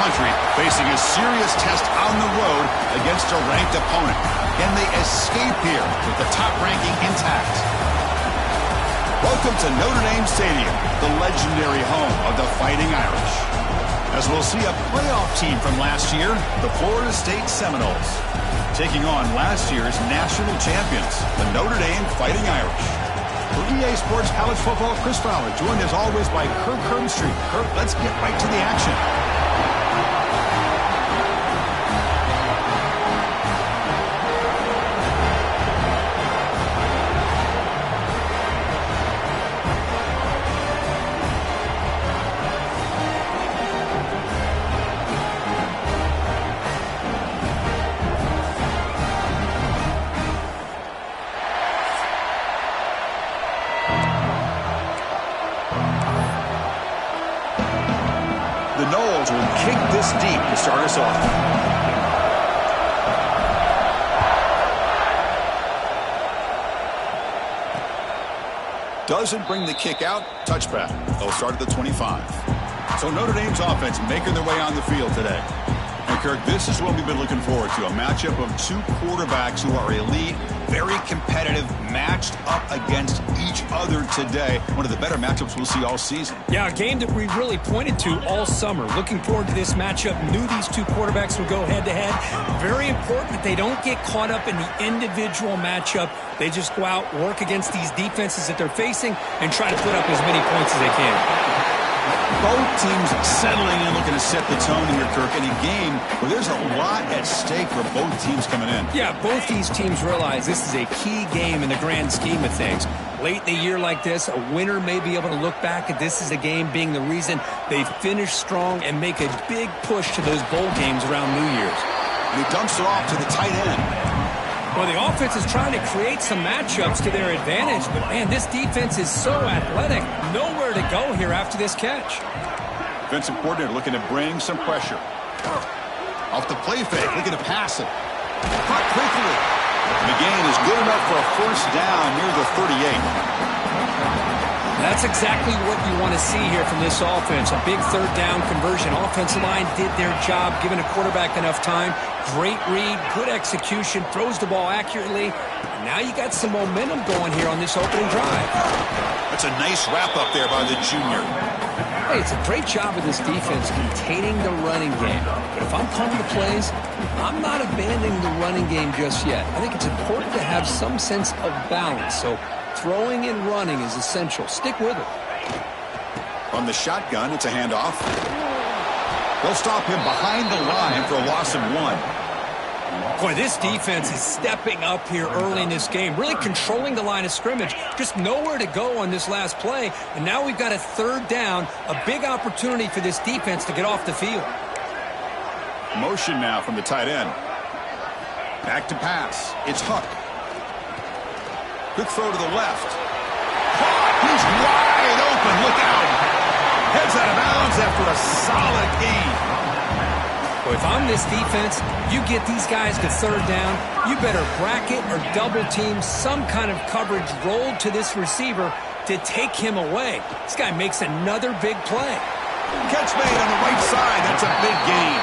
country facing a serious test on the road against a ranked opponent. Can they escape here with the top ranking intact? Welcome to Notre Dame Stadium, the legendary home of the Fighting Irish. As we'll see a playoff team from last year, the Florida State Seminoles, taking on last year's national champions, the Notre Dame Fighting Irish. For EA Sports College Football, Chris Fowler, joined as always by Kirk Herbstreit. Kirk, let's get right to the action. Deep to start us off. Doesn't bring the kick out. Touchback. They'll start at the 25. So Notre Dame's offense making their way on the field today. And Kirk, this is what we've been looking forward to. A matchup of two quarterbacks who are elite, very competitive, matched up against each other today. One of the better matchups we'll see all season. Yeah, a game that we really pointed to all summer. Looking forward to this matchup. Knew these two quarterbacks would go head-to-head. Very important that they don't get caught up in the individual matchup. They just go out, work against these defenses that they're facing, and try to put up as many points as they can. Both teams settling in, looking to set the tone here, Kirk, in a game where there's a lot at stake for both teams coming in. Yeah, both these teams realize this is a key game in the grand scheme of things. Late in the year like this, a winner may be able to look back at this as a game being the reason they finish strong and make a big push to those bowl games around New Year's. And he dumps it off to the tight end. Well, the offense is trying to create some matchups to their advantage, but, man, this defense is so athletic. Nowhere to go here after this catch. Defensive coordinator looking to bring some pressure. Off the play fake, looking to pass it. Caught quickly. And the gain is good enough for a first down near the 38. That's exactly what you want to see here from this offense. A big third down conversion. Offensive line did their job, giving a quarterback enough time. Great read, good execution, throws the ball accurately. And now you got some momentum going here on this opening drive. That's a nice wrap up there by the junior. Hey, it's a great job of this defense containing the running game. But if I'm calling the plays, I'm not abandoning the running game just yet. I think it's important to have some sense of balance. So throwing and running is essential. Stick with it. On the shotgun, it's a handoff. They'll stop him behind the line for a loss of 1. Boy, this defense is stepping up here early in this game, really controlling the line of scrimmage. Just nowhere to go on this last play. And now we've got a third down, a big opportunity for this defense to get off the field. Motion now from the tight end. Back to pass. It's Huck. Quick throw to the left. He's wide open. Look out. Heads out of bounds after a solid gain. Well, if I'm this defense, you get these guys to third down, you better bracket or double team some kind of coverage rolled to this receiver to take him away. This guy makes another big play. Catch made on the right side. That's a big gain.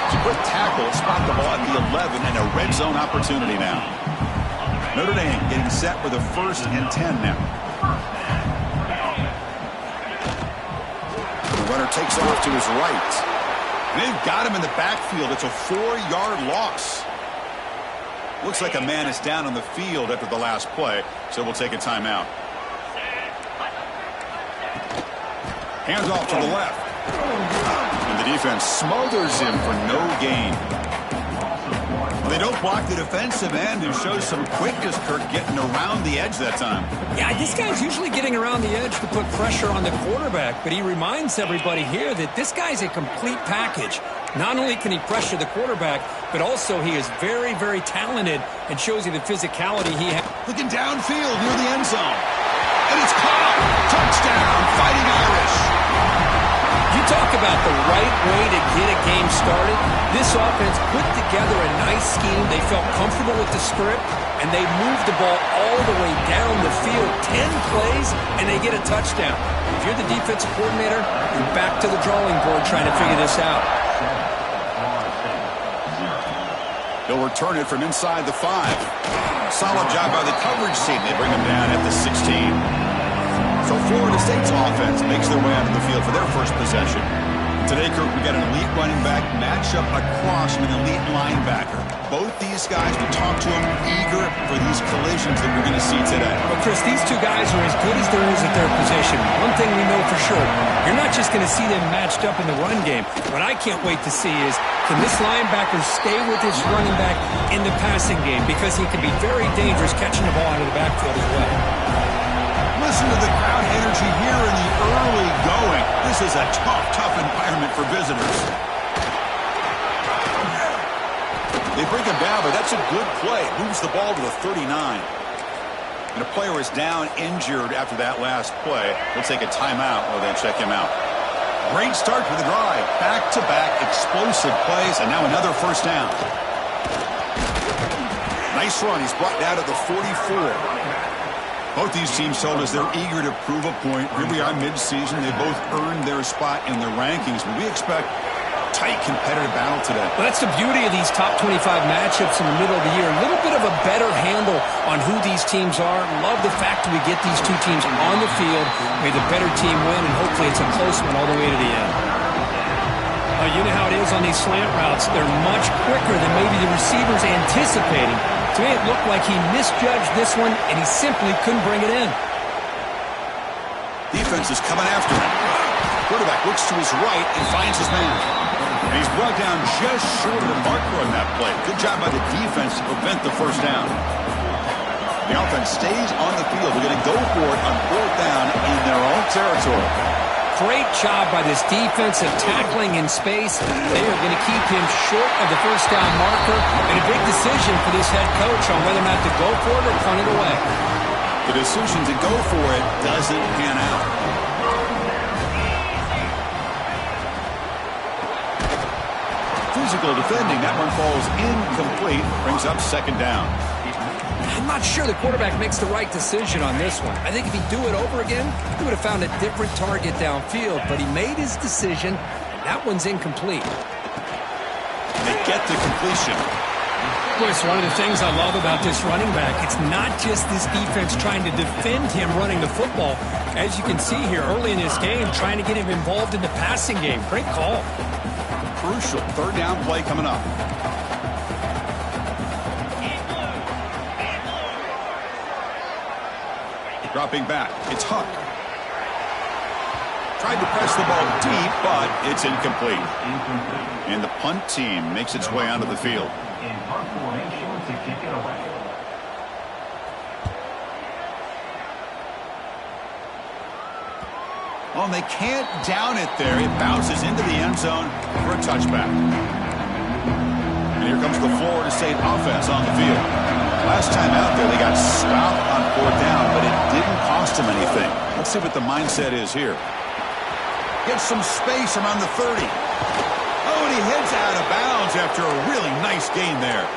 It's a quick tackle. Spot the ball at the 11 and a red zone opportunity now. Notre Dame getting set with a 1st and 10 now. The runner takes off to his right. They've got him in the backfield. It's a 4-yard loss. Looks like a man is down on the field after the last play, so we'll take a timeout. Hands off to the left. And the defense smothers him for no gain. Well, they don't block the defensive end, who shows some quickness, Kirk, getting around the edge that time. Yeah, this guy's usually getting around the edge to put pressure on the quarterback, but he reminds everybody here that this guy's a complete package. Not only can he pressure the quarterback, but also he is very, very talented and shows you the physicality he has. Looking downfield near the end zone. And it's caught. Touchdown, Fighting Irish. You talk about the right way to get a game started. This offense put together a nice scheme. They felt comfortable with the script, and they moved the ball all the way down the field. 10 plays, and they get a touchdown. If you're the defensive coordinator, you're back to the drawing board trying to figure this out. He'll return it from inside the 5. Solid job by the coverage team. They bring him down at the 16. So Florida State's offense makes their way onto the field for their first possession. Today, Kirk, we got an elite running back matchup across from an elite linebacker. Both these guys, we talked to them, eager for these collisions that we're going to see today. Well, Chris, these two guys are as good as there is at their position. One thing we know for sure, you're not just going to see them matched up in the run game. What I can't wait to see is, can this linebacker stay with his running back in the passing game? Because he can be very dangerous catching the ball out of the backfield as well. Listen to the crowd energy here in the early going. This is a tough environment for visitors. They bring him down, but that's a good play. Moves the ball to the 39. And a player is down injured after that last play. We'll take a timeout or then check him out. Great start for the drive. Back-to-back explosive plays, and now another first down. Nice run. He's brought down to the 44. Both these teams told us they're eager to prove a point. Here we are mid-season. They both earned their spot in the rankings, but we expect tight competitive battle today. Well, that's the beauty of these top 25 matchups in the middle of the year. A little bit of a better handle on who these teams are. Love the fact that we get these two teams on the field. May the better team win, and hopefully it's a close one all the way to the end. You know how it is on these slant routes. They're much quicker than maybe the receivers anticipating. To me, it looked like he misjudged this one, and he simply couldn't bring it in. Defense is coming after him. Quarterback looks to his right and finds his man. And he's brought down just short of the marker on that play. Good job by the defense to prevent the first down. The offense stays on the field. They're going to go for it on 4th down in their own territory. Great job by this defensive tackling in space. They are going to keep him short of the first down marker. And a big decision for this head coach on whether or not to go for it or punt it away. The decision to go for it doesn't pan out. Physical defending. That one falls incomplete. Brings up 2nd down. I'm not sure the quarterback makes the right decision on this one. I think if he'd do it over again, he would have found a different target downfield, but he made his decision, and that one's incomplete. They get the completion. Boy, it's one of the things I love about this running back. It's not just this defense trying to defend him running the football. As you can see here early in this game, trying to get him involved in the passing game. Great call. Crucial 3rd down play coming up. Dropping back, it's Huck. Tried to press the ball deep, but it's incomplete. And the punt team makes its way onto the field. Well, they can't down it there. It bounces into the end zone for a touchback. And here comes the Florida State offense on the field. Last time out there, they got stopped on 4th down, but it didn't cost them anything. Let's see what the mindset is here. Gets some space around the 30. Oh, and he heads out of bounds after a really nice gain there.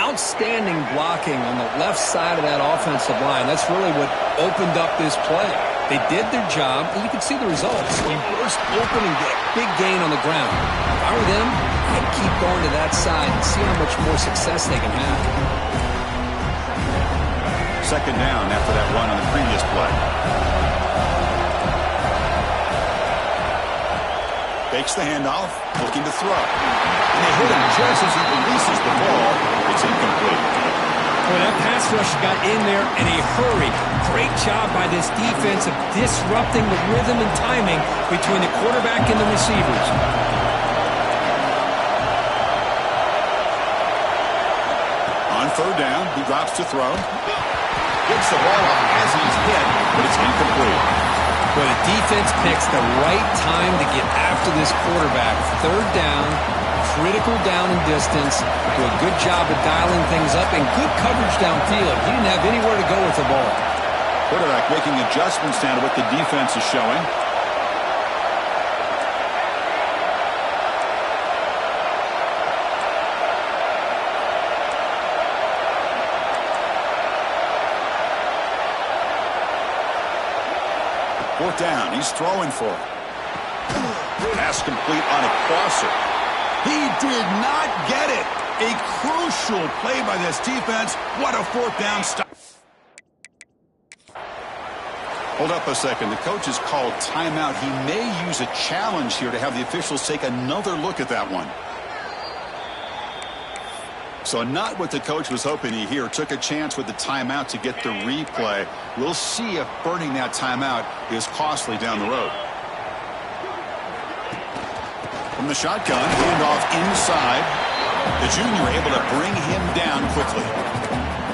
Outstanding blocking on the left side of that offensive line. That's really what opened up this play. They did their job, and you can see the results. They burst open and get a big gain on the ground. If I were them, I'd keep going to that side and see how much more success they can have. 2nd down after that run on the previous play. Fakes the handoff, looking to throw. And they hit him just as he releases the ball. It's incomplete. Boy, that pass rush got in there in a hurry. Great job by this defense of disrupting the rhythm and timing between the quarterback and the receivers. On 3rd down, he drops to throw. Gets the ball off as he's hit, but it's incomplete. But the defense picks the right time to get after this quarterback. 3rd down, critical down and distance. Do a good job of dialing things up and good coverage downfield. He didn't have anywhere to go with the ball. Quarterback making adjustments down to what the defense is showing. Fourth down, he's throwing for it. Pass complete on a crosser. He did not get it. A crucial play by this defense. What a fourth down stop. Hold up a second. The coach has called timeout. He may use a challenge here to have the officials take another look at that one. So not what the coach was hoping to hear. Took a chance with the timeout to get the replay. We'll see if burning that timeout is costly down the road. From the shotgun, handoff inside. The junior able to bring him down quickly.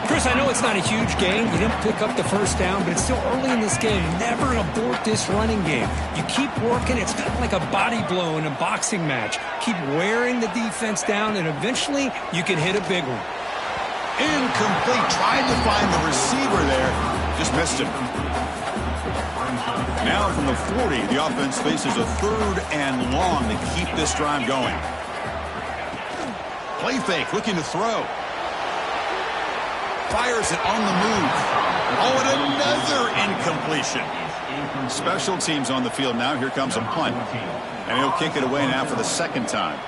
Chris, I know it's not a huge gain. You didn't pick up the first down, but it's still early in this game. Never abort this running game. You keep working. It's kind of like a body blow in a boxing match. Keep wearing the defense down, and eventually you can hit a big one. Incomplete. Tried to find the receiver there. Just missed him. Now from the 40, the offense faces a 3rd and long to keep this drive going. Play fake, looking to throw. Fires it on the move. Oh, and another incompletion. Special teams on the field now. Here comes a punt. And he'll kick it away now for the 2nd time.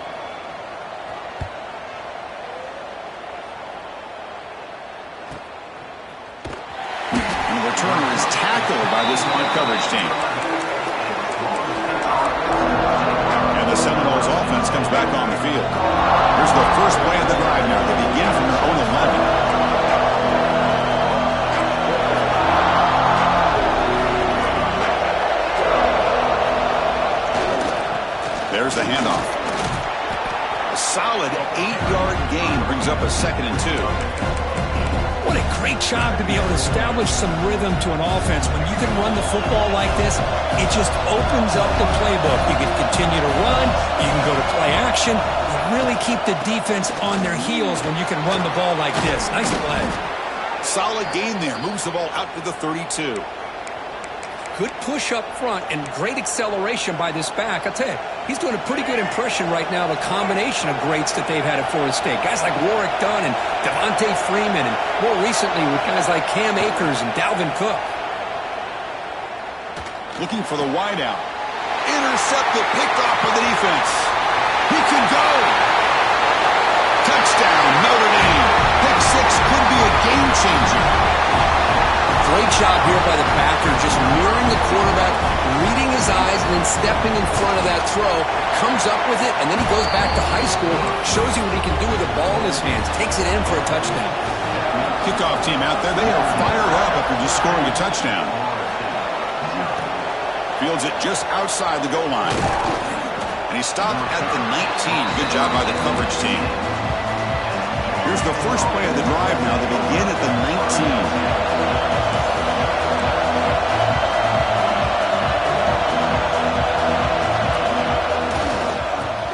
And the returner is tackled by this punt coverage team. And the Seminoles offense comes back on the field. Here's the first play of the drive now. They begin from their own 11. There's the handoff. A solid 8-yard gain brings up a 2nd and 2. What a great job to be able to establish some rhythm to an offense. When you can run the football like this, it just opens up the playbook. You can continue to run. You can go to play action. You really keep the defense on their heels when you can run the ball like this. Nice play. Solid gain there. Moves the ball out to the 32. Good push up front and great acceleration by this back. I tell you, he's doing a pretty good impression right now of a combination of greats that they've had at Florida State. Guys like Warwick Dunn and Devontae Freeman, and more recently with guys like Cam Akers and Dalvin Cook. Looking for the wideout. Intercepted, picked off by the defense. He can go. Touchdown, Notre Dame. Pick 6 could be a game changer. Great job here by the backer, just mirroring the quarterback, reading his eyes, and then stepping in front of that throw, comes up with it, and then he goes back to high school, shows you what he can do with the ball in his hands, takes it in for a touchdown. Kickoff team out there, they are fired up after just scoring a touchdown. Fields it just outside the goal line. And he stopped at the 19. Good job by the coverage team. Here's the first play of the drive now. They begin at the 19.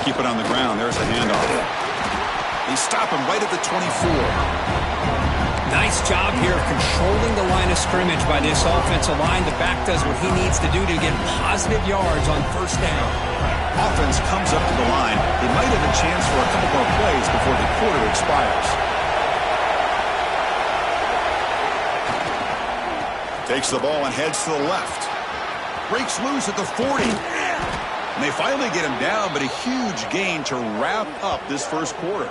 Keep it on the ground. There's the handoff. They stop him right at the 24. Nice job here of controlling the line of scrimmage by this offensive line. The back does what he needs to do to get positive yards on first down. Offense comes up to the line. They might have a chance for a couple more plays before the quarter expires. Takes the ball and heads to the left. Breaks loose at the 40. And they finally get him down, but a huge gain to wrap up this first quarter.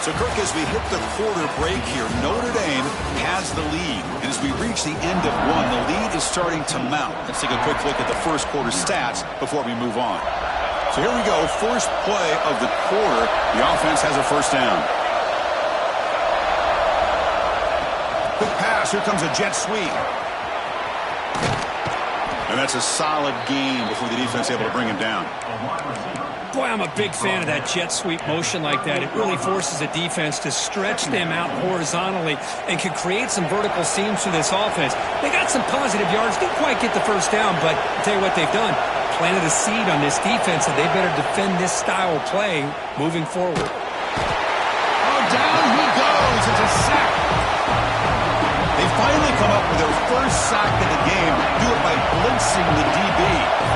So, Kirk, as we hit the quarter break here, Notre Dame has the lead. And as we reach the end of one, the lead is starting to mount. Let's take a quick look at the first quarter stats before we move on. So here we go. First play of the quarter. The offense has a first down. Quick pass. Here comes a jet sweep. And that's a solid gain before the defense able to bring him down. Boy, I'm a big fan of that jet sweep motion like that. It really forces the defense to stretch them out horizontally and can create some vertical seams through this offense. They got some positive yards. Didn't quite get the first down, but I'll tell you what they've done. Planted a seed on this defense, and they better defend this style of play moving forward. Oh, down he goes. It's a sack. They finally come up with their first sack of the game. Do it by blitzing the DB.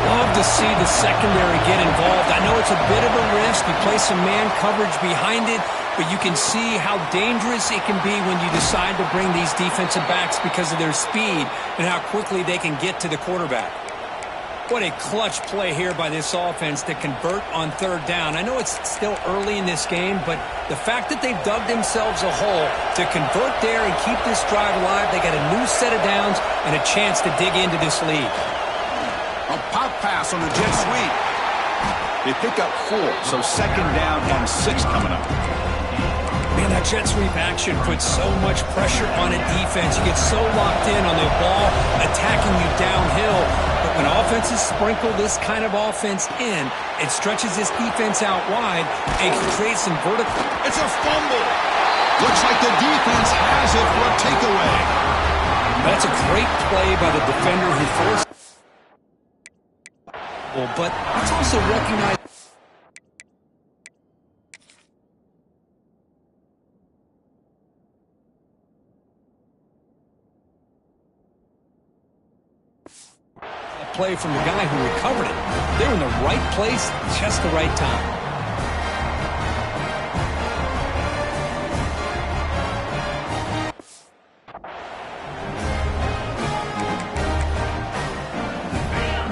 Love to see the secondary get involved. I know it's a bit of a risk. You play some man coverage behind it, but you can see how dangerous it can be when you decide to bring these defensive backs because of their speed and how quickly they can get to the quarterback. What a clutch play here by this offense to convert on third down. I know it's still early in this game, but the fact that they've dug themselves a hole to convert there and keep this drive alive, they got a new set of downs and a chance to dig into this lead. A pop pass on the jet sweep. They pick up 4, so second down and 6 coming up. Man, that jet sweep action puts so much pressure on a defense. You get so locked in on the ball attacking you downhill. But when offenses sprinkle this kind of offense in, it stretches this defense out wide and can create some vertical. It's a fumble. Looks like the defense has it for a takeaway. That's a great play by the defender who forced. But it's also recognized. Play from the guy who recovered it. They're in the right place, just the right time.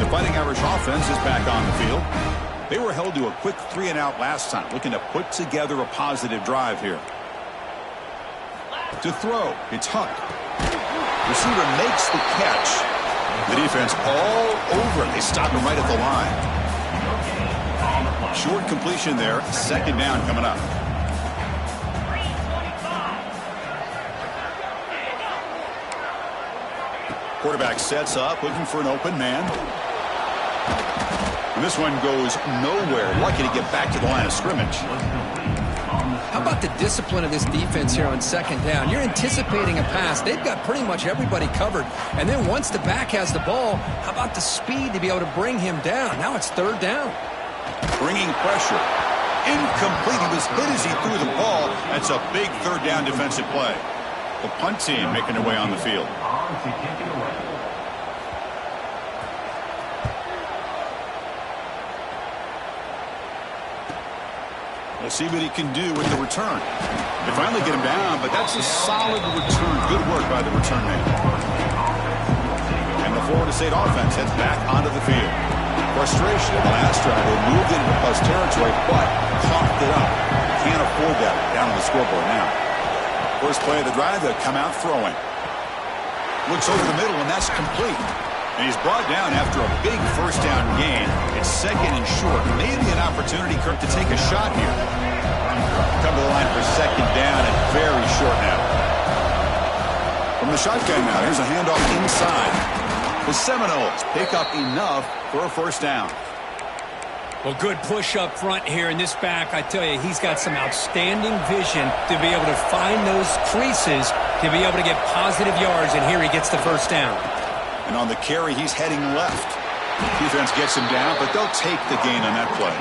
The Fighting Irish offense is back on the field. They were held to a quick 3-and-out last time, looking to put together a positive drive here. To throw, it's Huck. Receiver makes the catch. The defense all over it. They stop him right at the line. Short completion there. Second down coming up. Quarterback sets up, looking for an open man. And this one goes nowhere. Lucky to get back to the line of scrimmage. How about the discipline of this defense here on second down? You're anticipating a pass. They've got pretty much everybody covered. And then once the back has the ball, how about the speed to be able to bring him down? Now it's third down. Bringing pressure. Incomplete. He was hit as he threw the ball. That's a big third down defensive play. The punt team making their way on the field. We'll see what he can do with the return. They finally get him down, but that's a solid return. Good work by the return man. And the Florida State offense heads back onto the field. Frustration in the last drive. They moved into plus territory, but coughed it up. Can't afford that down on the scoreboard now. First play of the drive, they'll come out throwing. Looks over the middle, and that's complete. And he's brought down after a big first down gain. It's second and short. Maybe an opportunity, Kirk, to take a shot here. Come to the line for second down and very short now. From the shotgun now, here's a handoff inside. The Seminoles pick up enough for a first down. Well, good push up front here in this back. I tell you, he's got some outstanding vision to be able to find those creases, to be able to get positive yards, and here he gets the first down. And on the carry, he's heading left. Defense gets him down, but they'll take the gain on that play.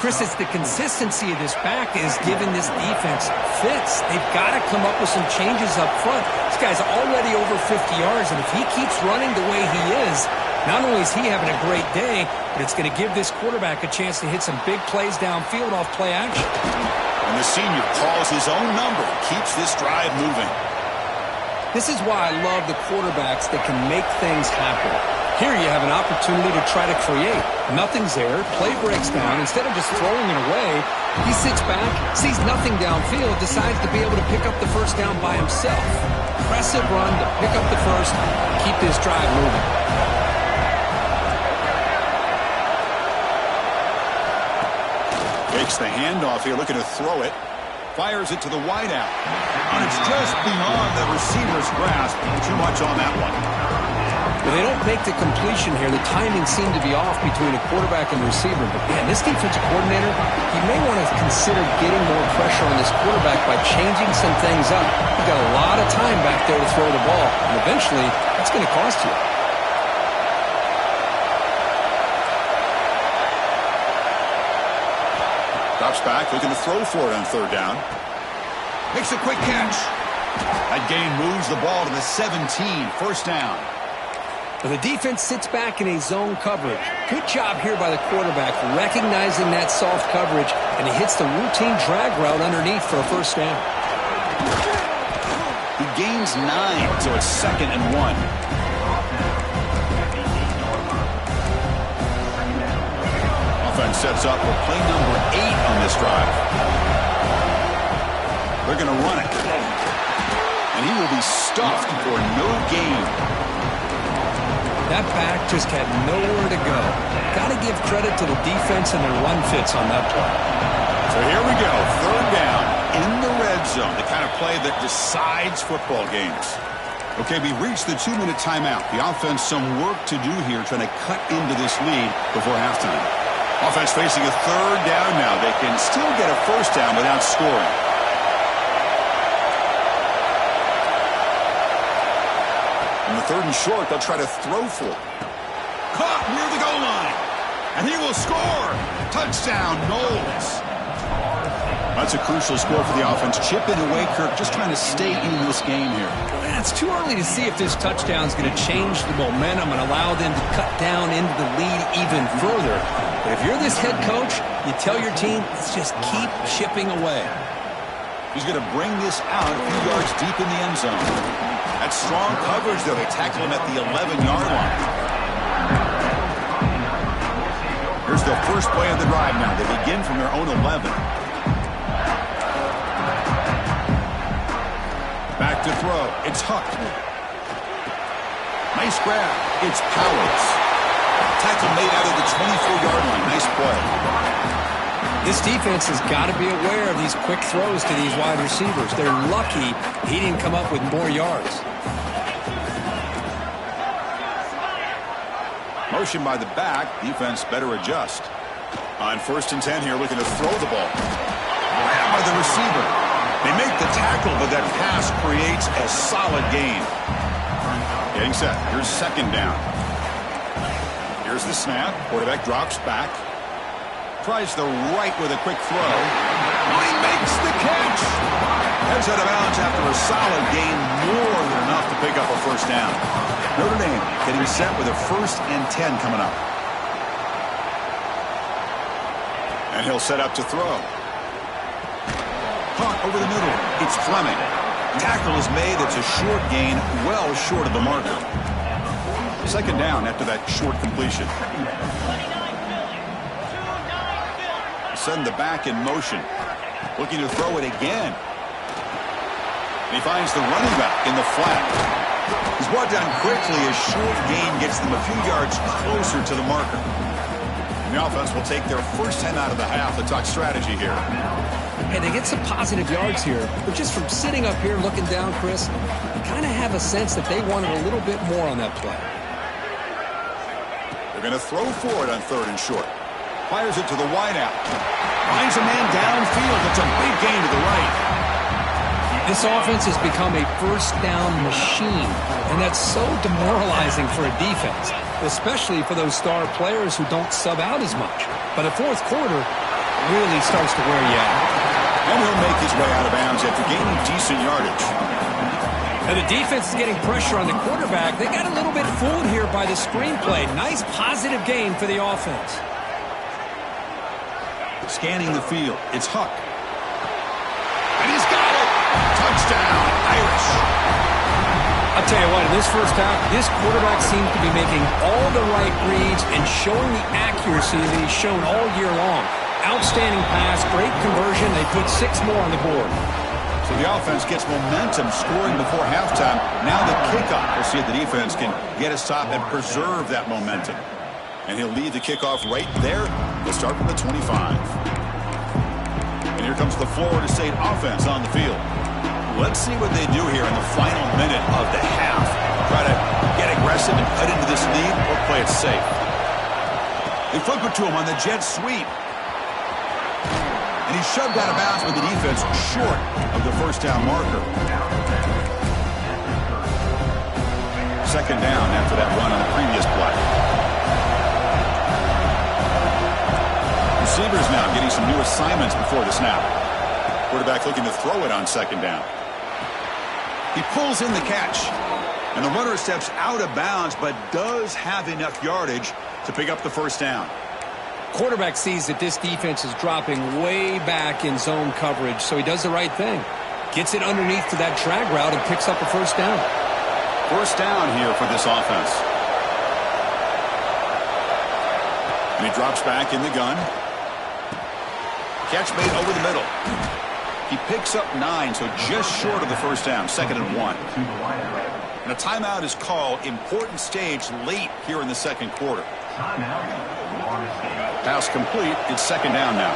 Chris, it's the consistency of this back is giving this defense fits. They've got to come up with some changes up front. This guy's already over 50 yards, and if he keeps running the way he is, not only is he having a great day, but it's going to give this quarterback a chance to hit some big plays downfield off play action. And the senior calls his own number, keeps this drive moving. This is why I love the quarterbacks that can make things happen. Here you have an opportunity to try to create. Nothing's there. Play breaks down. Instead of just throwing it away, he sits back, sees nothing downfield, decides to be able to pick up the first down by himself. Impressive run to pick up the first, keep this drive moving. Makes the handoff here, looking to throw it. Fires it to the wideout. And it's just beyond the receiver's grasp. Too much on that one. Well, they don't make the completion here. The timing seemed to be off between a quarterback and receiver. But, man, this defensive coordinator, he may want to consider getting more pressure on this quarterback by changing some things up. You've got a lot of time back there to throw the ball. And eventually, that's going to cost you. Drops back, looking to throw for it on third down. Makes a quick catch. That gain moves the ball to the 17, first down. But the defense sits back in a zone coverage. Good job here by the quarterback, recognizing that soft coverage, and he hits the routine drag route underneath for a first down. He gains 9, so it's 2nd and 1. offense sets up for play number 8 on this drive. They're going to run it. And he will be stuffed for no gain. That back just had nowhere to go. Got to give credit to the defense and their run fits on that play. So here we go. 3rd down in the red zone. The kind of play that decides football games. Okay, we reached the 2-minute timeout. The offense some work to do here trying to cut into this lead before halftime. Offense facing a 3rd down now. They can still get a 1st down without scoring. In the 3rd and short, they'll try to throw for it. Caught near the goal line. And he will score. Touchdown, Knowles. That's a crucial score for the offense. Chipping away, Kirk, just trying to stay in this game here. It's too early to see if this touchdown is going to change the momentum and allow them to cut down into the lead even further. But if you're this head coach, you tell your team, let's just keep chipping away. He's going to bring this out a few yards deep in the end zone. That's strong coverage, though. They tackle him at the 11-yard line. Here's the first play of the drive now. They begin from their own 11. Back to throw. It's Huck. Nice grab. It's Powers. Tackle made out of the 24-yard line. Nice play. This defense has got to be aware of these quick throws to these wide receivers. They're lucky he didn't come up with more yards. Motion by the back. Defense better adjust. On 1st and 10 here, looking to throw the ball. Grab by the receiver. They make the tackle, but that pass creates a solid gain. Getting set. Here's 2nd down. Here's the snap. Quarterback drops back. Tries the right with a quick throw. He makes the catch. Heads out of bounds after a solid gain, more than enough to pick up a 1st down. Notre Dame getting set with a 1st and 10 coming up. And he'll set up to throw. Caught over the middle. It's Fleming. Tackle is made. It's a short gain, well short of the marker. 2nd down after that short completion. Send the back in motion. Looking to throw it again. And he finds the running back in the flat. He's brought down quickly. A short gain gets them a few yards closer to the marker. And the offense will take their 1st 10 out of the half. Let's talk strategy here. Hey, they get some positive yards here, but just from sitting up here looking down, Chris, you kind of have a sense that they wanted a little bit more on that play. They're going to throw for it on 3rd and short. Fires it to the wideout. Finds a man downfield. It's a big gain to the right. This offense has become a 1st down machine, and that's so demoralizing for a defense, especially for those star players who don't sub out as much. But a 4th quarter really starts to wear you out. And he'll make his way out of bounds after gaining decent yardage. Now the defense is getting pressure on the quarterback. They got a little bit fooled here by the screenplay. Nice positive gain for the offense. Scanning the field. It's Huck. And he's got it. Touchdown, Irish. I'll tell you what, in this 1st half, this quarterback seems to be making all the right reads and showing the accuracy that he's shown all year long. Outstanding pass, great conversion. They put 6 more on the board. So the offense gets momentum scoring before halftime. Now the kickoff. We'll see if the defense can get a stop and preserve that momentum. And he'll lead the kickoff right there. They'll start from the 25. And here comes the Florida State offense on the field. Let's see what they do here in the final minute of the half. Try to get aggressive and cut into this lead or play it safe. They flip it to him on the jet sweep. And he's shoved out of bounds with the defense short of the 1st down marker. 2nd down after that run on the previous play. Receivers now getting some new assignments before the snap. Quarterback looking to throw it on 2nd down. He pulls in the catch. And the runner steps out of bounds but does have enough yardage to pick up the 1st down. Quarterback sees that this defense is dropping way back in zone coverage, so he does the right thing. Gets it underneath to that drag route and picks up a 1st down. 1st down here for this offense. And he drops back in the gun. Catch made over the middle. He picks up 9, so just short of the first down, 2nd and 1. And a timeout is called. Important stage late here in the second quarter. Pass complete. It's 2nd down now.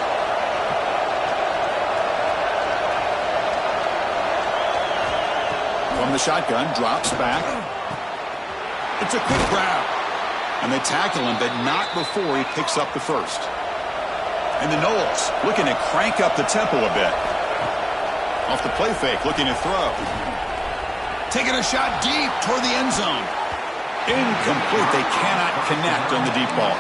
From the shotgun, drops back. It's a quick grab. And they tackle him, but not before he picks up the first. And the Knowles looking to crank up the tempo a bit. Off the play fake, looking to throw. Taking a shot deep toward the end zone. Incomplete. They cannot connect on the deep ball.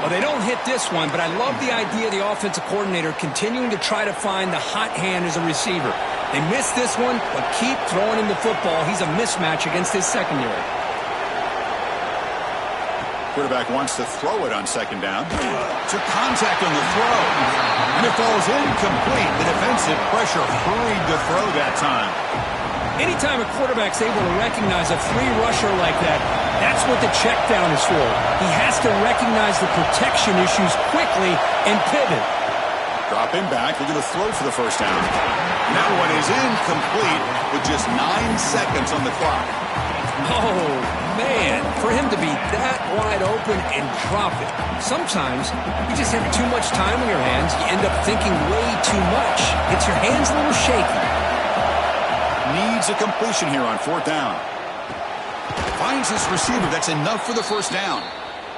Well, they don't hit this one, but I love the idea of the offensive coordinator continuing to try to find the hot hand as a receiver. They missed this one, but keep throwing him the football. He's a mismatch against his secondary. Quarterback wants to throw it on 2nd down. Took contact on the throw. And it falls incomplete. The defensive pressure hurried to throw that time. Anytime a quarterback's able to recognize a free rusher like that, that's what the check down is for. He has to recognize the protection issues quickly and pivot. Drop him back. Looking to throw for the first down. And that one is incomplete with just 9 seconds on the clock. Oh, man, for him to be that wide open and drop it. Sometimes you just have too much time on your hands. You end up thinking way too much. Gets your hands a little shaky. Needs a completion here on 4th down. Finds his receiver. That's enough for the first down.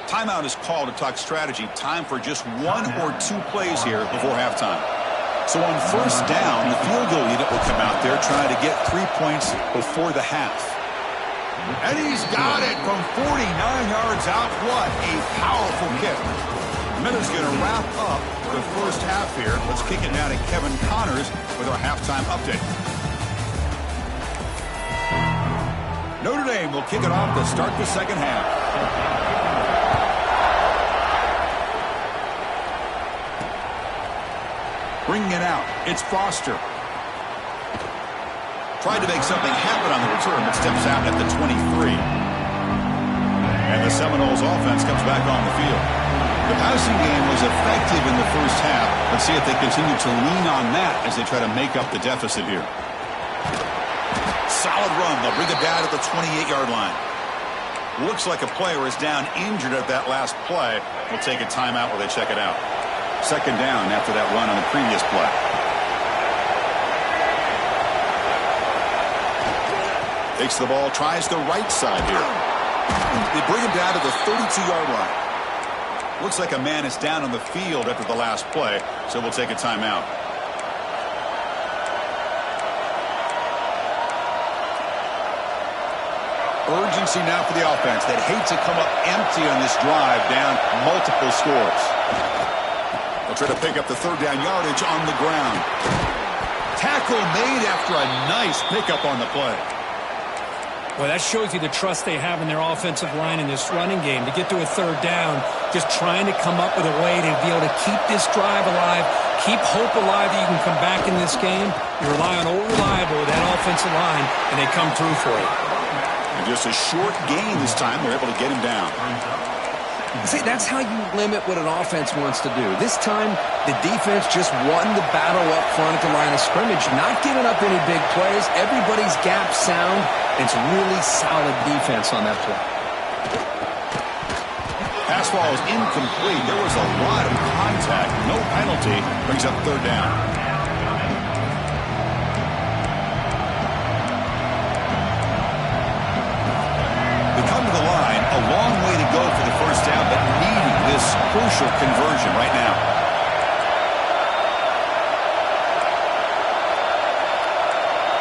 Timeout is called to talk strategy. Time for just 1 or 2 plays here before halftime. So on 1st down, the field goal unit will come out there trying to get 3 points before the half. And he's got it from 49 yards out. What a powerful kick. Miller's going to wrap up the first half here. Let's kick it now to Kevin Connors with our halftime update. Notre Dame will kick it off to start the second half. Bringing it out, it's Foster. Tried to make something happen on the return, but steps out at the 23. And the Seminoles offense comes back on the field. The passing game was effective in the first half. Let's see if they continue to lean on that as they try to make up the deficit here. Solid run. They'll bring it down at the 28-yard line. Looks like a player is down injured at that last play. We'll take a timeout while they check it out. 2nd down after that run on the previous play. Takes the ball, tries the right side here. They bring him down to the 32-yard line. Looks like a man is down on the field after the last play, so we'll take a timeout. Urgency now for the offense. They'd hate to come up empty on this drive, down multiple scores. They'll try to pick up the 3rd down yardage on the ground. Tackle made after a nice pickup on the play. Well, that shows you the trust they have in their offensive line in this running game. To get to a 3rd down, just trying to come up with a way to be able to keep this drive alive, keep hope alive that you can come back in this game. You rely on old reliable with that offensive line, and they come through for you. And just a short gain this time. They're able to get him down. See, that's how you limit what an offense wants to do. This time, the defense just won the battle up front at the line of scrimmage, not giving up any big plays. Everybody's gap sound. It's really solid defense on that play. Pass ball is incomplete. There was a lot of contact. No penalty. Brings up 3rd down. Come to the line, a long way to go for the first down, but needing this crucial conversion right now.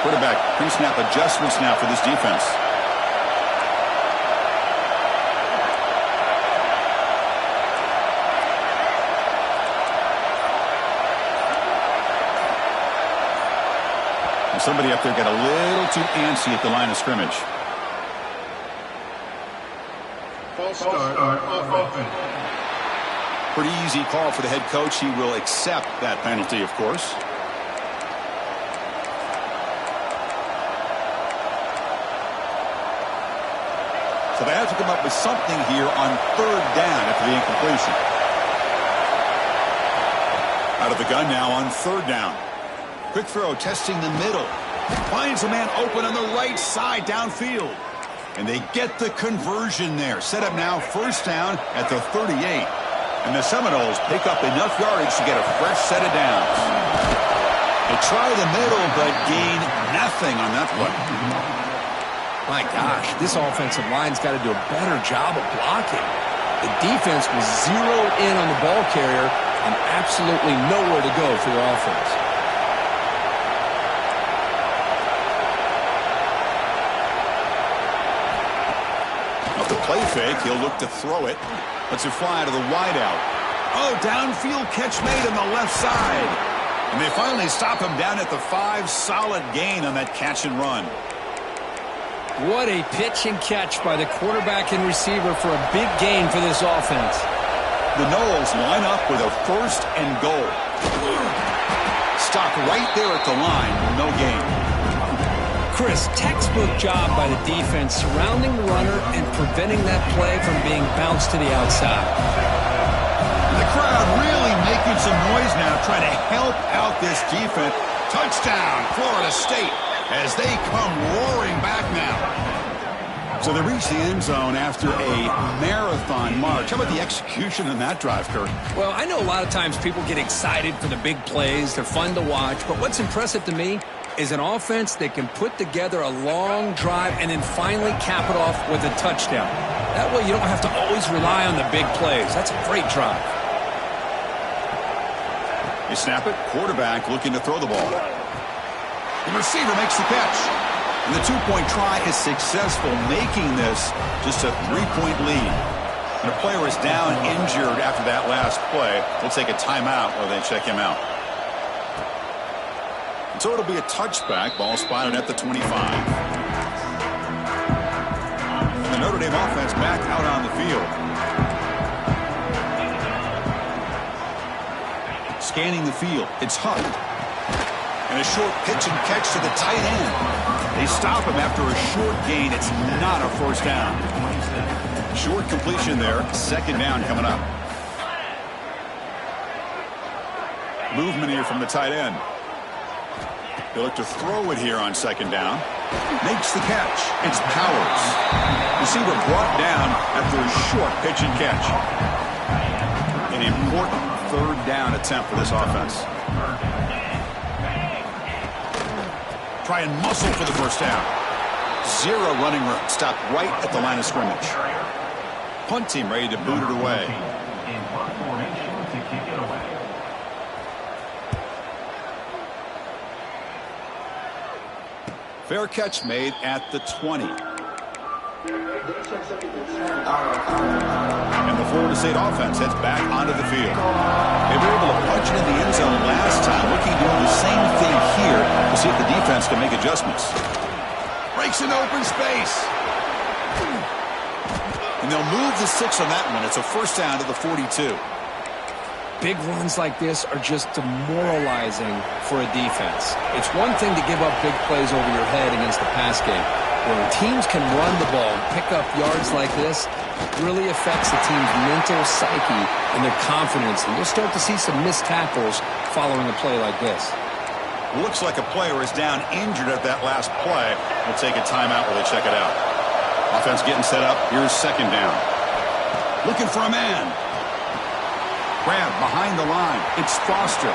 Quarterback pre-snap adjustments now for this defense. And somebody up there got a little too antsy at the line of scrimmage. Pretty easy call for the head coach. He will accept that penalty, of course. So that's to come up with something here on third down after the incompletion. Out of the gun now on third down. Quick throw, testing the middle. Finds a man open on the right side downfield. And they get the conversion there. Set up now first down at the 38. And the Seminoles pick up enough yardage to get a fresh set of downs. They try the middle, but gain nothing on that play. My gosh, this offensive line's got to do a better job of blocking. The defense was zeroed in on the ball carrier and absolutely nowhere to go for the offense. Off the play fake, he'll look to throw it. Lets it fly to the wideout. Oh, downfield catch made on the left side. And they finally stop him down at the 5. Solid gain on that catch and run. What a pitch and catch by the quarterback and receiver for a big gain for this offense. The Noles line up with a first and goal. Stop right there at the line. No gain. Chris, textbook job by the defense surrounding the runner and preventing that play from being bounced to the outside. The crowd really making some noise now, trying to help out this defense. Touchdown, Florida State, as they come roaring back now. So they reach the end zone after a marathon march. How about the execution in that drive, Kirk? Well, I know a lot of times people get excited for the big plays. They're fun to watch. But what's impressive to me is an offense that can put together a long drive and then finally cap it off with a touchdown. That way you don't have to always rely on the big plays. That's a great drive. They snap it. Quarterback looking to throw the ball. The receiver makes the catch. And the two-point try is successful, making this just a 3-point lead. And a player is down injured after that last play. We'll take a timeout while they check him out. And so it'll be a touchback. Ball spotted at the 25. And the Notre Dame offense back out on the field. Scanning the field. It's Hunt. And a short pitch and catch to the tight end. They stop him after a short gain. It's not a first down. Short completion there. Second down coming up. Movement here from the tight end. They look to throw it here on second down. Makes the catch. It's Powers. Receiver brought down after a short pitch and catch. An important third down attempt for this offense. Try and muscle for the first down. Zero running room. Stopped right at the line of scrimmage. Punt team ready to boot it away. Fair catch made at the 20. And the Florida State offense heads back onto the field. They were able to punch it in the end zone last time. Looking to do the same thing here to see if the defense can make adjustments. Breaks an open space. And they'll move the 6 on that one. It's a first down to the 42. Big runs like this are just demoralizing for a defense. It's one thing to give up big plays over your head against the pass game. When teams can run the ball and pick up yards like this, it really affects the team's mental psyche and their confidence. And you'll start to see some missed tackles following a play like this. Looks like a player is down injured at that last play. We'll take a timeout while they check it out. Offense getting set up. Here's second down. Looking for a man. Grab behind the line. It's Foster.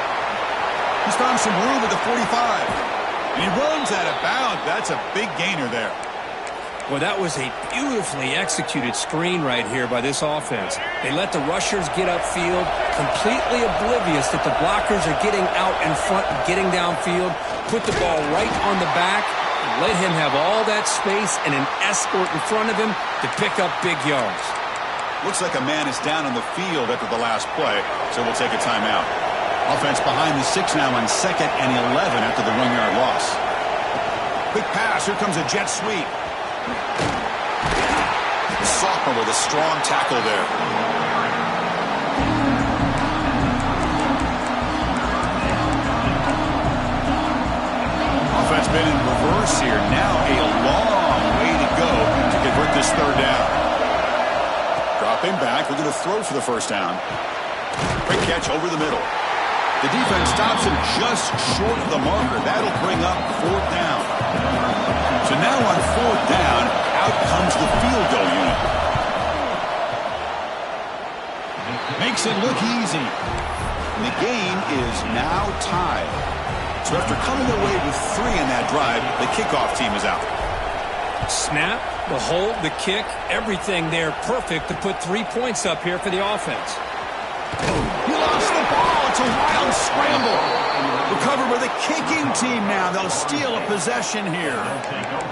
He's found some room at the 45. And he runs out of bounds. That's a big gainer there. Well, that was a beautifully executed screen right here by this offense. They let the rushers get upfield, completely oblivious that the blockers are getting out in front and getting downfield, put the ball right on the back, and let him have all that space and an escort in front of him to pick up big yards. Looks like a man is down on the field after the last play, so we'll take a timeout. Offense behind the 6 now on 2nd and 11 after the 1-yard loss. Quick pass. Here comes a jet sweep. Sophomore with a strong tackle there. Offense been in reverse here. Now a long way to go to convert this third down. Dropping back, looking to throw for the first down. Great catch over the middle. The defense stops him just short of the marker. That'll bring up fourth down. So now on fourth down, out comes the field goal unit. Makes it look easy. The game is now tied. So after coming away with 3 in that drive, the kickoff team is out. Snap, the hold, the kick, everything there perfect to put 3 points up here for the offense. He lost the ball. It's a wild scramble. Recovered by the kicking team now. They'll steal a possession here.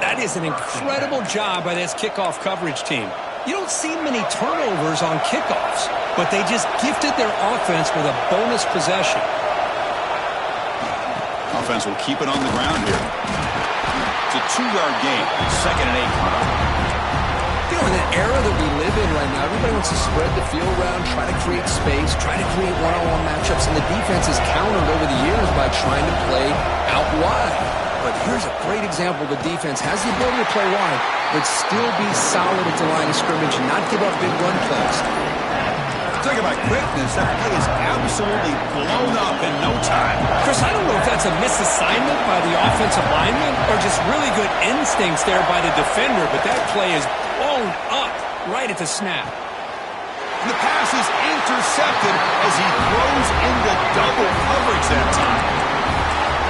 That is an incredible job by this kickoff coverage team. You don't see many turnovers on kickoffs, but they just gifted their offense with a bonus possession. Offense will keep it on the ground here. It's a 2-yard gain. 2nd and 8 coming up. You know, in the era that we live in right now, everybody wants to spread the field around, try to create space, try to create one-on-one matchups, and the defense has countered over the years by trying to play out wide. But here's a great example. The defense has the ability to play wide, but still be solid at the line of scrimmage and not give up big run plays. Talk about quickness. That play is absolutely blown up in no time. Chris, I don't know if that's a misassignment by the offensive lineman or just really good instincts there by the defender, but that play is blown up right at the snap. And the pass is intercepted as he throws into double coverage that time.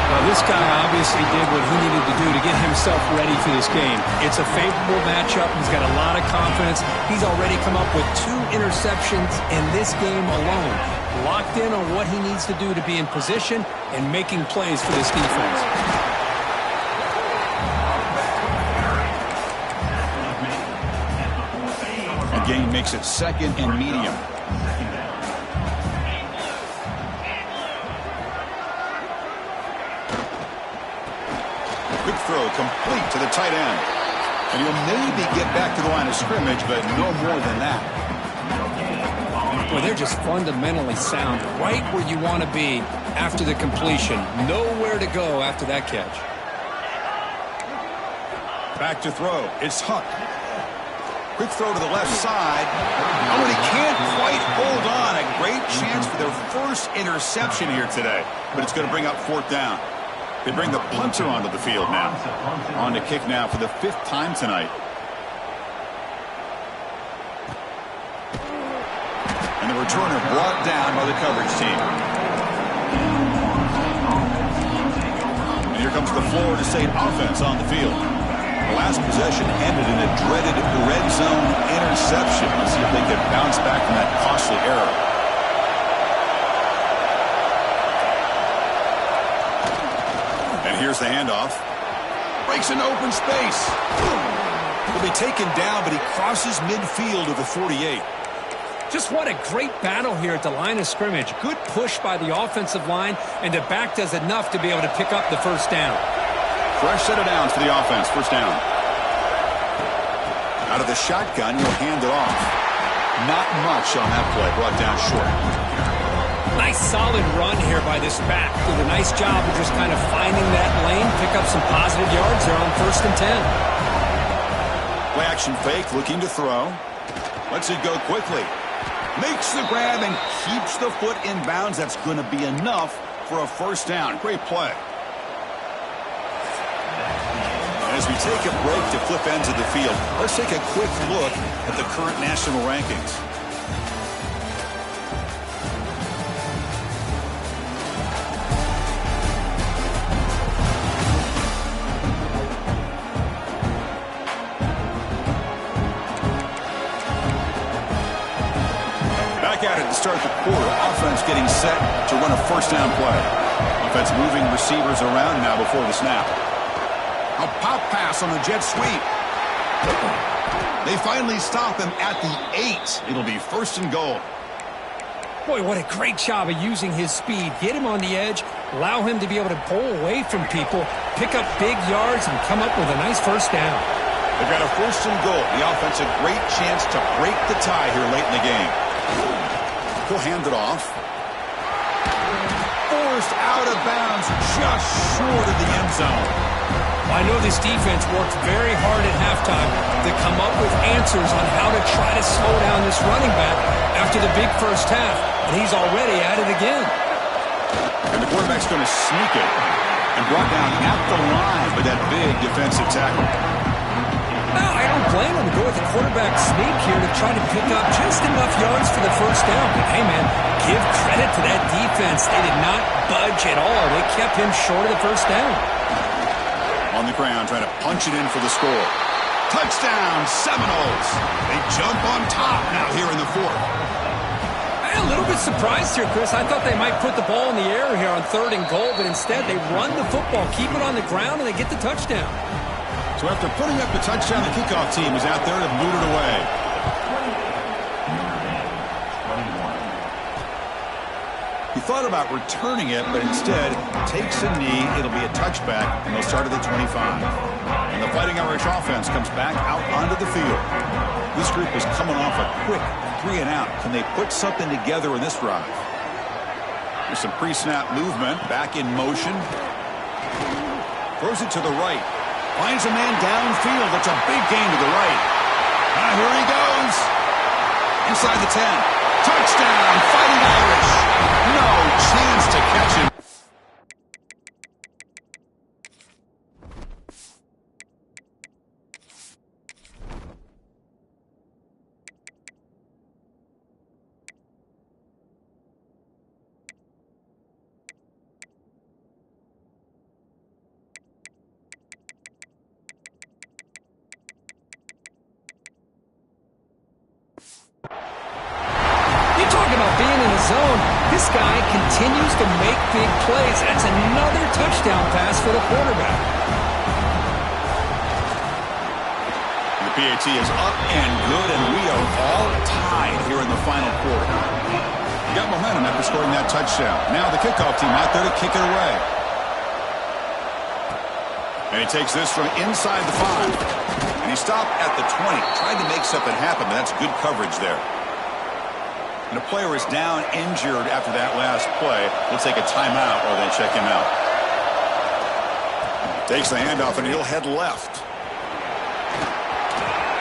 Well, this guy obviously did what he needed to do to get himself ready for this game. It's a favorable matchup. He's got a lot of confidence. He's already come up with 2 interceptions in this game alone. Locked in on what he needs to do to be in position and making plays for this defense. A gain makes it 2nd and medium. Quick throw complete to the tight end. And he'll maybe get back to the line of scrimmage, but no more than that. Boy, they're just fundamentally sound right where you want to be after the completion. Nowhere to go after that catch. Back to throw. It's Huck. Quick throw to the left side. Oh, and he can't quite hold on. A great chance for their first interception here today. But it's going to bring up fourth down. They bring the punter onto the field now. On to kick now for the 5th time tonight. And the returner brought down by the coverage team. And here comes the Florida State offense on the field. The last possession ended in a dreaded red zone interception. Let's see if they can bounce back from that costly error. And here's the handoff. Breaks into open space. Will be taken down, but he crosses midfield to the 48. Just what a great battle here at the line of scrimmage. Good push by the offensive line, and the back does enough to be able to pick up the first down. Fresh set of downs for the offense. First down. Out of the shotgun, he'll hand it off. Not much on that play. Brought down short. Nice solid run here by this back. Did a nice job of just kind of finding that lane, pick up some positive yards there on 1st and 10. Play action fake, looking to throw. Lets it go quickly. Makes the grab and keeps the foot in bounds. That's going to be enough for a first down. Great play. As we take a break to flip ends of the field, let's take a quick look at the current national rankings. Back at it to start the quarter. Offense getting set to run a first down play. Offense moving receivers around now before the snap. A pop pass on the jet sweep. They finally stop him at the 8. It'll be 1st and goal. Boy, what a great job of using his speed. Get him on the edge, allow him to be able to pull away from people, pick up big yards, and come up with a nice first down. They've got a 1st and goal. The offense a great chance to break the tie here late in the game. He'll hand it off. Forced out of bounds just short of the end zone. Well, I know this defense worked very hard at halftime to come up with answers on how to try to slow down this running back after the big first half, and he's already at it again. And the quarterback's going to sneak it and brought down at the line with that big defensive tackle. No, I don't blame him to go with the quarterback sneak here to try to pick up just enough yards for the first down. But, hey, man, give credit to that defense. They did not budge at all. They kept him short of the first down. On the ground, trying to punch it in for the score. Touchdown, Seminoles. They jump on top now here in the fourth. A little bit surprised here, Chris. I thought they might put the ball in the air here on 3rd and goal, but instead they run the football, keep it on the ground, and they get the touchdown. So after putting up the touchdown, the kickoff team is out there to boot it away. He thought about returning it, but instead takes a knee. It'll be a touchback, and they'll start at the 25. And the Fighting Irish offense comes back out onto the field. This group is coming off a quick 3-and-out. Can they put something together in this drive? There's some pre-snap movement. Back in motion. Throws it to the right. Finds a man downfield. That's a big gain to the right. Here he goes. Inside the 10. Touchdown, Fighting Irish. No chance to catch him. Zone. This guy continues to make big plays. That's another touchdown pass for the quarterback. The PAT is up and good, and we are all tied here in the final quarter. He got momentum after scoring that touchdown. Now the kickoff team out there to kick it away. And he takes this from inside the 5. And he stopped at the 20, trying to make something happen, but that's good coverage there. And a player is down injured after that last play. They'll take a timeout or they check him out. Takes the handoff and he'll head left.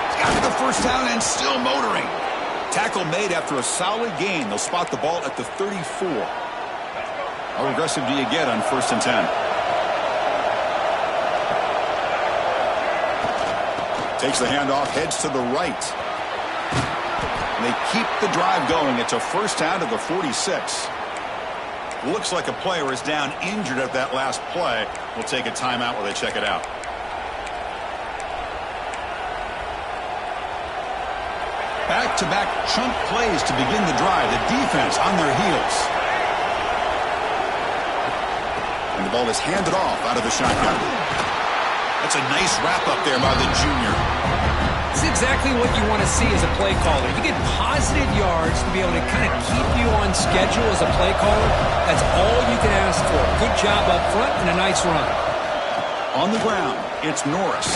He's got to the first down and still motoring. Tackle made after a solid gain. They'll spot the ball at the 34. How aggressive do you get on 1st and 10? Takes the handoff, heads to the right. They keep the drive going. It's a first down to the 46. Looks like a player is down injured at that last play. We'll take a timeout while they check it out. Back-to-back chunk plays to begin the drive. The defense on their heels. And the ball is handed off out of the shotgun. That's a nice wrap-up there by the junior. It's exactly what you want to see as a play caller. You get positive yards to be able to kind of keep you on schedule as a play caller. That's all you can ask for. Good job up front and a nice run. On the ground, it's Norris.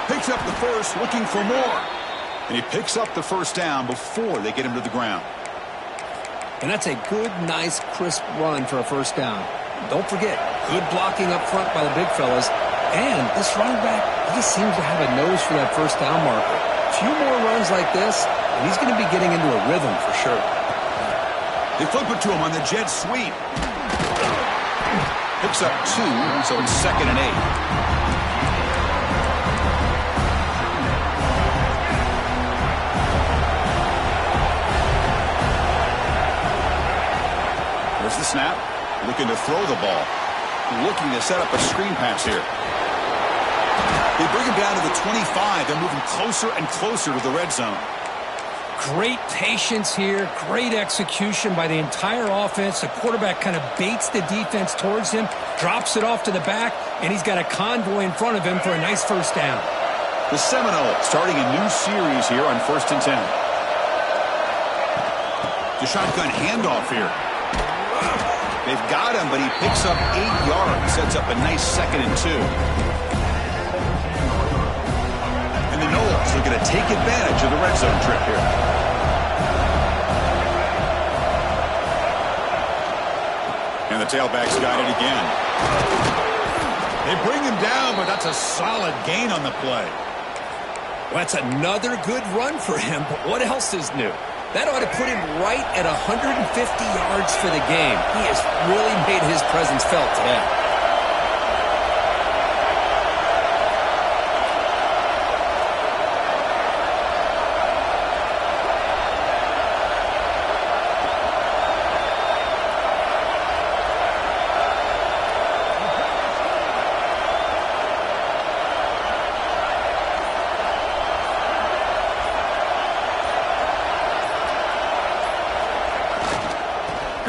Picks up the first, looking for more. And he picks up the first down before they get him to the ground. And that's a good, nice, crisp run for a first down. Don't forget, good blocking up front by the big fellas. And this running back, he just seems to have a nose for that first down marker. A few more runs like this, and he's going to be getting into a rhythm for sure. They flip it to him on the jet sweep. Picks up 2, so it's 2nd and 8. There's the snap. Looking to throw the ball. Looking to set up a screen pass here. They bring him down to the 25. They're moving closer and closer to the red zone. Great patience here. Great execution by the entire offense. The quarterback kind of baits the defense towards him, drops it off to the back, and he's got a convoy in front of him for a nice first down. The Seminoles starting a new series here on 1st and 10. The shotgun handoff here. They've got him, but he picks up 8 yards. Sets up a nice 2nd and 2. And the Noles are going to take advantage of the red zone trip here. And the tailback's got it again. They bring him down, but that's a solid gain on the play. Well, that's another good run for him, but what else is new? That ought to put him right at 150 yards for the game. He has really made his presence felt today.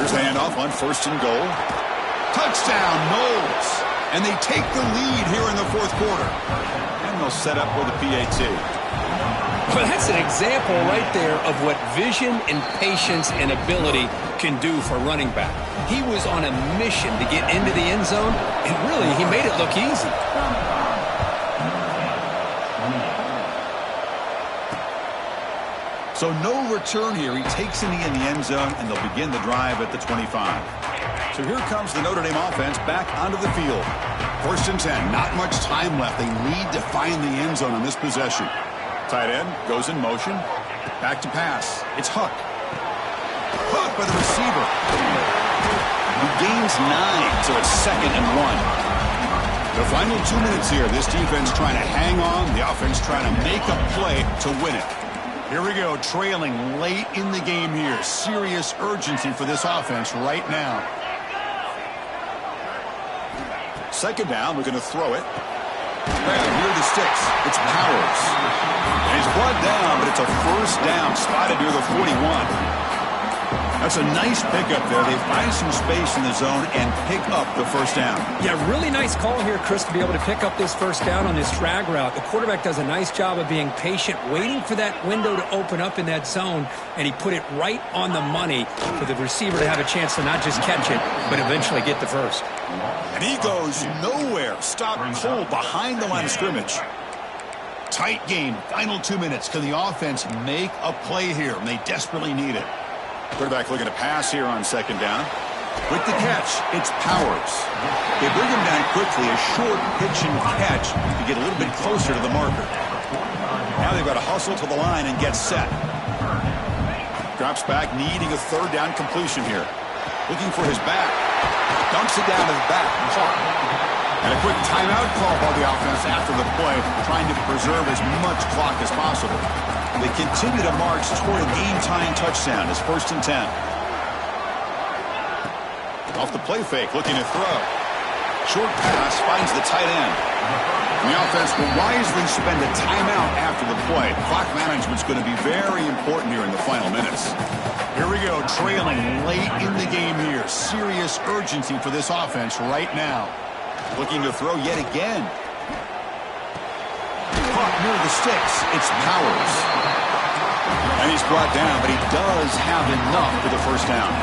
Here's the handoff on 1st and goal. Touchdown, Knowles. And they take the lead here in the 4th quarter. And they'll set up with a PAT. Well, that's an example right there of what vision and patience and ability can do for a running back. He was on a mission to get into the end zone, and really, he made it look easy. So no return here. He takes it in the end zone, and they'll begin the drive at the 25. So here comes the Notre Dame offense back onto the field. 1st and 10. Not much time left. They need to find the end zone on this possession. Tight end goes in motion. Back to pass. It's Huck. Huck by the receiver. He gains 9, so it's 2nd and 1. The final 2 minutes here. This defense trying to hang on. The offense trying to make a play to win it. Here we go, trailing late in the game here. Serious urgency for this offense right now. 2nd down, we're going to throw it. Near the sticks, it's Powers. And he's brought down, but it's a 1st down, spotted near the 41. That's a nice pickup there. They find some space in the zone and pick up the 1st down. Yeah, really nice call here, Chris, to be able to pick up this 1st down on this drag route. The quarterback does a nice job of being patient, waiting for that window to open up in that zone, and he put it right on the money for the receiver to have a chance to not just catch it, but eventually get the 1st. And he goes nowhere. Stop cold behind the line of scrimmage. Tight game. Final 2 minutes. Can the offense make a play here? And they desperately need it. Quarterback looking to pass here on 2nd down. With the catch, it's Powers. They bring him down quickly, a short pitch and catch to get a little bit closer to the marker. Now they've got to hustle to the line and get set. Drops back, needing a 3rd down completion here. Looking for his back. Dumps it down to the back. And a quick timeout call by the offense after the play, trying to preserve as much clock as possible. They continue to march toward a game-tying touchdown. It's 1st and 10. Off the play fake, looking to throw. Short pass finds the tight end. And the offense will wisely spend a timeout after the play. Clock management's going to be very important here in the final minutes. Here we go, trailing late in the game here. Serious urgency for this offense right now. Looking to throw yet again. Caught near the sticks. It's Powers. And he's brought down, but he does have enough for the 1st down.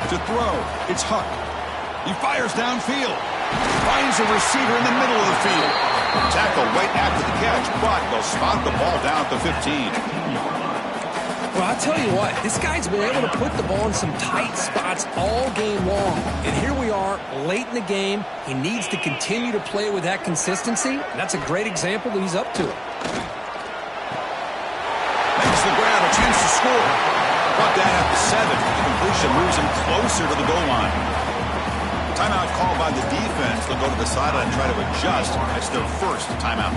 To throw, it's Huck. He fires downfield. Finds a receiver in the middle of the field. Tackle right after the catch, but they'll spot the ball down at the 15. Well, I'll tell you what, this guy's been able to put the ball in some tight spots all game long. And here we are, late in the game. He needs to continue to play with that consistency. And that's a great example that he's up to it. Makes the grab, a chance to score. Brought down at the 7. The completion moves him closer to the goal line. Timeout called by the defense. They'll go to the sideline and try to adjust. It's their 1st timeout.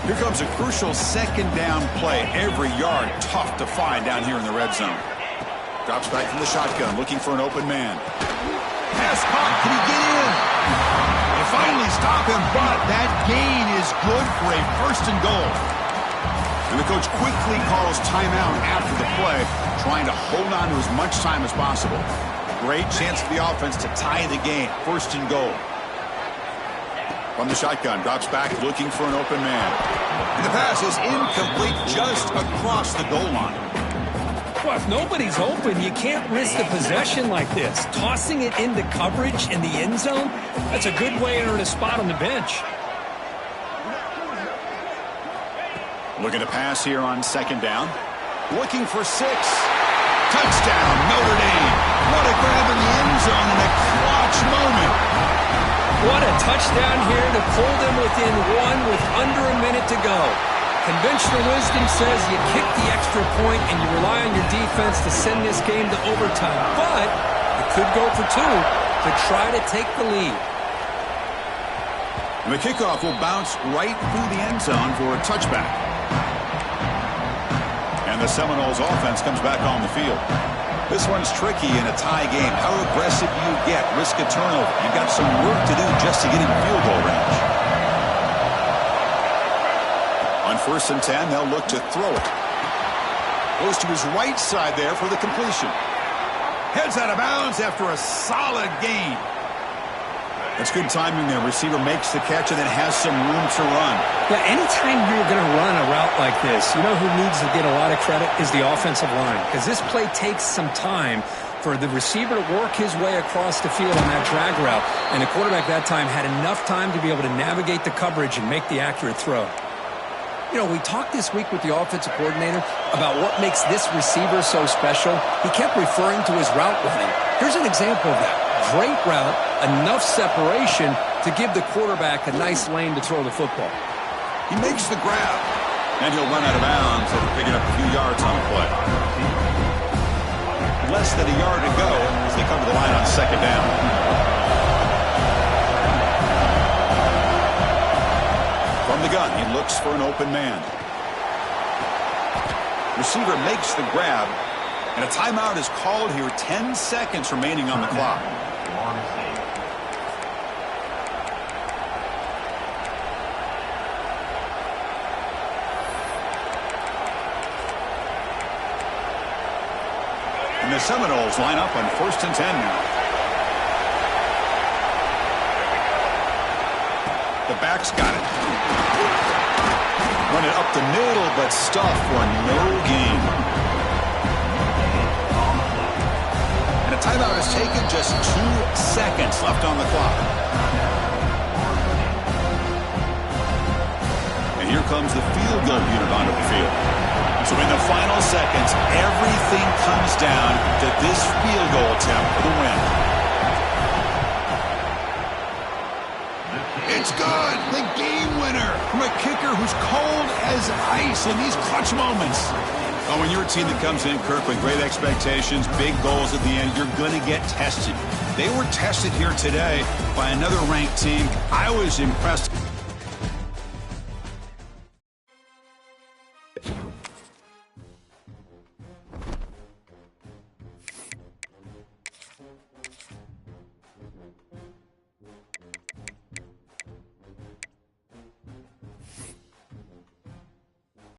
Here comes a crucial 2nd down play. Every yard tough to find down here in the red zone. Drops back from the shotgun, looking for an open man. Pass caught. Can he get in? They finally stop him, but that gain is good for a 1st and goal. And the coach quickly calls timeout after the play, trying to hold on to as much time as possible. Great chance for the offense to tie the game. 1st and goal. From the shotgun, drops back, looking for an open man. And the pass is incomplete just across the goal line. Well, if nobody's open, you can't risk the possession like this. Tossing it into coverage in the end zone, that's a good way to earn a spot on the bench. Looking to pass here on 2nd down. Looking for 6. Touchdown, Notre Dame. What a grab in the end zone and a touchdown here to pull them within one with under a minute to go. Conventional wisdom says you kick the extra point and you rely on your defense to send this game to overtime. But it could go for two to try to take the lead. And the kickoff will bounce right through the end zone for a touchback. And the Seminoles offense comes back on the field. This one's tricky in a tie game. How aggressive you get, risk a turnover. You've got some work to do just to get in field goal range. On 1st and 10, they'll look to throw it. Goes to his right side there for the completion. Heads out of bounds after a solid gain. That's good timing there. Receiver makes the catch and then has some room to run. Yeah, anytime you're going to run a route like this, you know who needs to get a lot of credit is the offensive line. Because this play takes some time for the receiver to work his way across the field on that drag route. And the quarterback that time had enough time to be able to navigate the coverage and make the accurate throw. You know, we talked this week with the offensive coordinator about what makes this receiver so special. He kept referring to his route running. Here's an example of that. Great route, enough separation to give the quarterback a nice lane to throw the football. He makes the grab, and he'll run out of bounds after picking up a few yards on the play. Less than a yard to go as they cover the line on 2nd down. From the gun, he looks for an open man. Receiver makes the grab, and a timeout is called here. 10 seconds remaining on the clock. And the Seminoles line up on 1st and 10 now. The back's got it. Run it up the middle, but stuffed for no gain. And a timeout is taken, just 2 seconds left on the clock. And here comes the field goal unit onto the field. So in the final seconds, everything comes down to this field goal attempt for the win. It's good! The game winner from a kicker who's cold as ice in these clutch moments. Oh, when you're a team that comes in, Kirk, with great expectations, big goals at the end, you're going to get tested. They were tested here today by another ranked team. I was impressed.